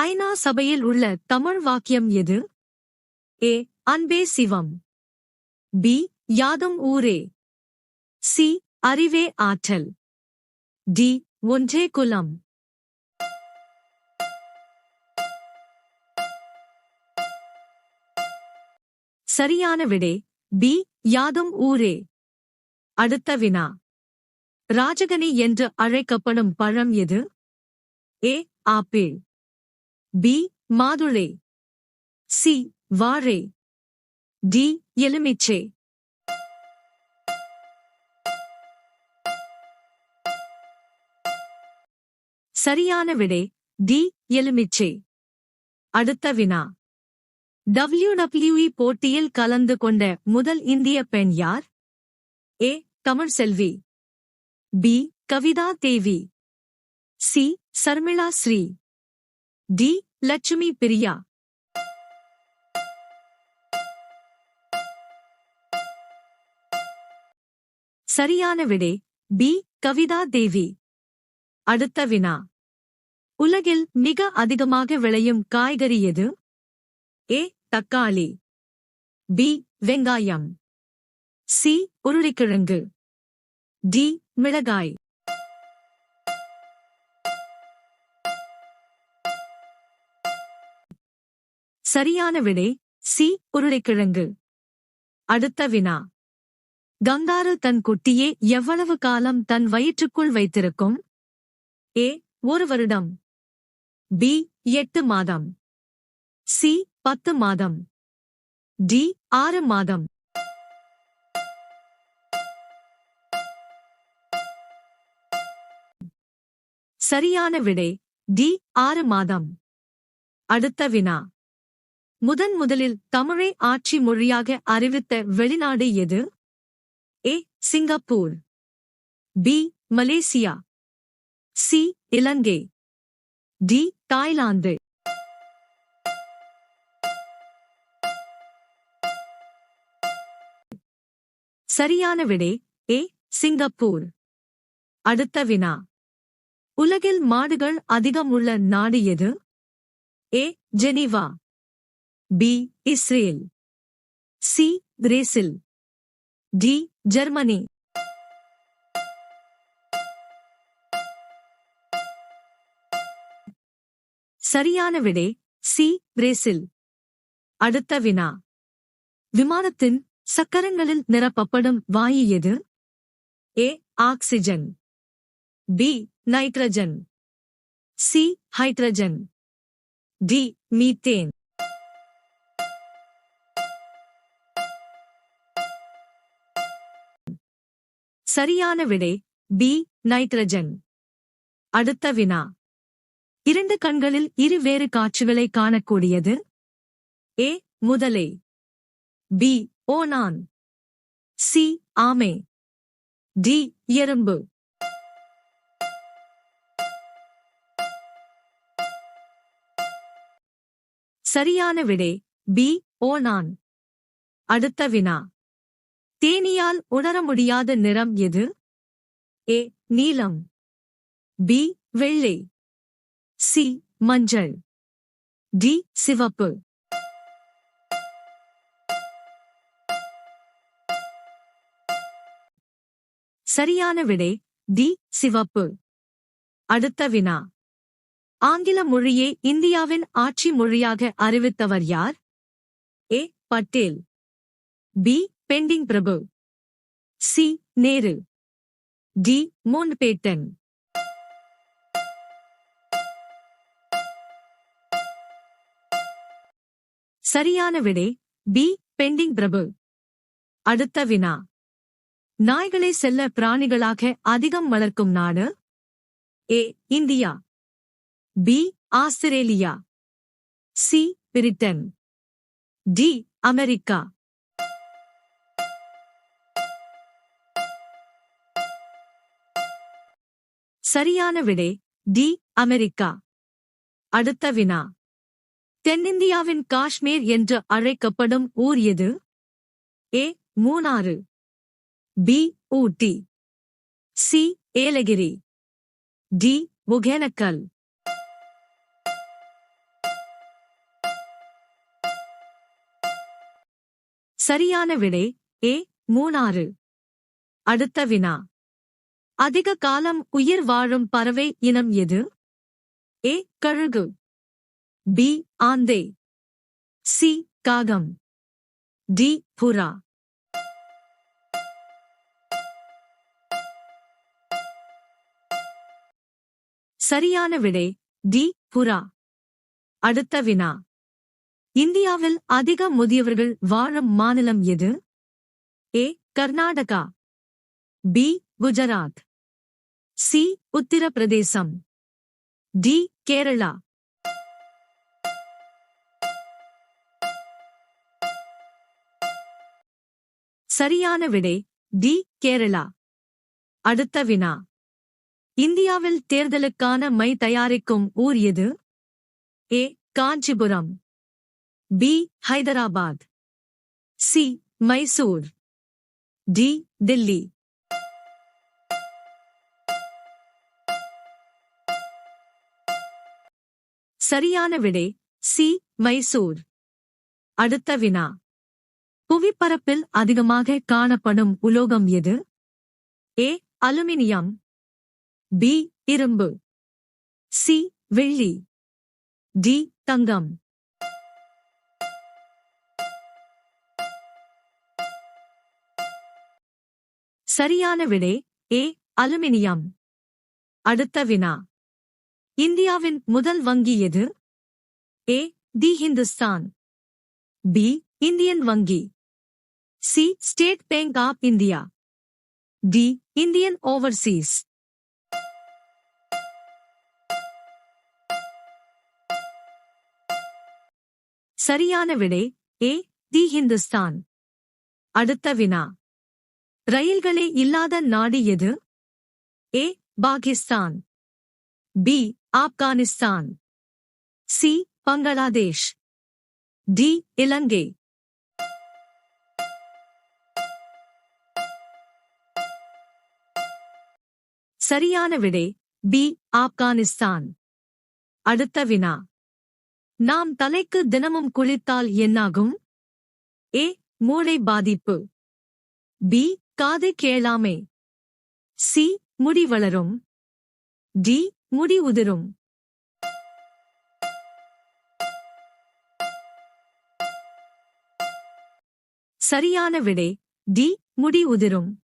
ஐநா சபையில் உள்ள தமிழ் வாக்கியம் எது? ஏ. அன்பே சிவம். பி. யாதும் ஊரே. சி. அறிவே ஆற்றல். டி. ஒன்றே குலம். சரியான விடை பி. யாதும் ஊரே. அடுத்த வினா. ராஜகனி என்று அழைக்கப்படும் பழம் எது? ஏ. ஆப்பிள். பி. மாதுளை. சி. வாழை. டி. எலுமிச்சை. சரியான விடை டி. எலுமிச்சை. அடுத்த வினா. WWE போட்டியில் கலந்து கொண்ட முதல் இந்திய பெண் யார்? ஏ. தமிழ்செல்வி. பி. கவிதா தேவி. சி. சர்மிளா ஸ்ரீ. டி. லட்சுமி பிரியா. சரியான விடை பி. கவிதா தேவி. அடுத்த வினா. உலகில் மிக அதிகமாக விளையும் காய்கறி எது? ஏ. தக்காளி. பி. வெங்காயம். சி. உருளைக்கிழங்கு. டி. மிளகாய். சரியான விடை சி. உருளைக்கிழங்கு. அடுத்த வினா. கங்காரு தன் குட்டியை எவ்வளவு காலம் தன் வயிற்றுக்குள் வைத்திருக்கும்? ஏ. 1 வருடம். பி. 8 மாதம். சி. 10 மாதம். டி. 6 மாதம். சரியான விடை டி. 6 மாதம். அடுத்த வினா. முதலில் தமிழை ஆட்சி மொழியாக அறிவித்த வெளிநாடு எது? ஏ. சிங்கப்பூர். பி. மலேசியா. சி. இலங்கை. டி. தாய்லாந்து. சரியான விடை ஏ. சிங்கப்பூர். அடுத்த வினா. உலகில் மாடுகள் அதிகம் உள்ள நாடு எது? A. Geneva. B. Israel. C. Brazil. D. Germany. சரியான விடை சி. பிரேசில். அடுத்த வினா. விமானத்தின் சக்கரங்களில் நிரப்பப்படும் வாயு எது? A. Oxygen. B. Nitrogen. C. Hydrogen. D. Methane. சரியான விடை பி. நைட்ரஜன். அடுத்த வினா. 2 கண்களில் வேறு காட்சிகளை காணக்கூடியது? ஏ. முதலை. பி. ஓநான். சி. ஆமை. டி. எறும்பு. சரியான விடை பி. ஓநான். அடுத்த வினா. தேனீயால் உணர முடியாத நிறம் எது? ஏ. நீலம். பி. வெள்ளை. சி. மஞ்சள். டி. சிவப்பு. சரியான விடை டி. சிவப்பு. அடுத்த வினா. ஆங்கில மொழியை இந்தியாவின் ஆட்சி மொழியாக அறிவித்தவர் யார்? ஏ. பட்டேல். பி. பெண்டிங் பிரபு. சி. நேரு. டி. மவுண்ட்பேட்டன். சரியான விடை பி. பெண்டிங் பிரபு. அடுத்த வினா. நாய்களை செல்ல பிராணிகளாக அதிகம் வளர்க்கும் நாடு? A. India. B. Australia. C. Britain. D. America. சரியான விடை டி. அமெரிக்கா. அடுத்த வினா. தென்னிந்தியாவின் காஷ்மீர் என்று அழைக்கப்படும் ஊர் எது? ஏ. மூணாறு. பி. ஊட்டி. சி. ஏலகிரி. டி. ஒகேனக்கல். சரியான விடை ஏ மூணாறு. அடுத்த வினா. அதிக காலம் உயிர் வாழும் பறவை இனம் எது? ஏ கழுகு, பி ஆந்தை, சி காகம், டி புறா. சரியான விடை டி புறா. அடுத்த வினா. இந்தியாவில் அதிக முதியவர்கள் வாழும் மாநிலம் எது? A Karnataka, B Gujarat, C Uttar Pradesh, D Kerala. சரியான விடை டி கேரளா. அடுத்த வினா. இந்தியாவில் தேர்தலுக்கான மை தயாரிக்கும் ஊர் எது? A Kanchipuram, B Hyderabad, C Mysore, D Delhi. சரியான விடை சி மைசூர். அடுத்த வினா. புவிப்பரப்பில் அதிகமாக காணப்படும் உலோகம் எது? ஏ அலுமினியம், பி இரும்பு, சி வெள்ளி, டி தங்கம். சரியான விடை ஏ அலுமினியம். அடுத்த வினா. இந்தியாவின் முதல் வங்கி எது? A the Hindustan, B Indian வங்கி, C State Bank of India, D Indian Overseas. சரியான விடை ஏ தி ஹிந்துஸ்தான். அடுத்த வினா. ரயில்களே இல்லாத நாடு எது? A Pakistan, B Afghanistan, C Bangladesh, D Ilangai. சரியான விடை பி ஆப்கானிஸ்தான். அடுத்த வினா. நாம் தலைக்கு தினமும் குளித்தால் என்னாகும்? ஏ மூளை பாதிப்பு, பி காது கேளாமை, சி முடி வளரும், டி முடி உதிரும். சரியான விடை டி முடி உதிரும்.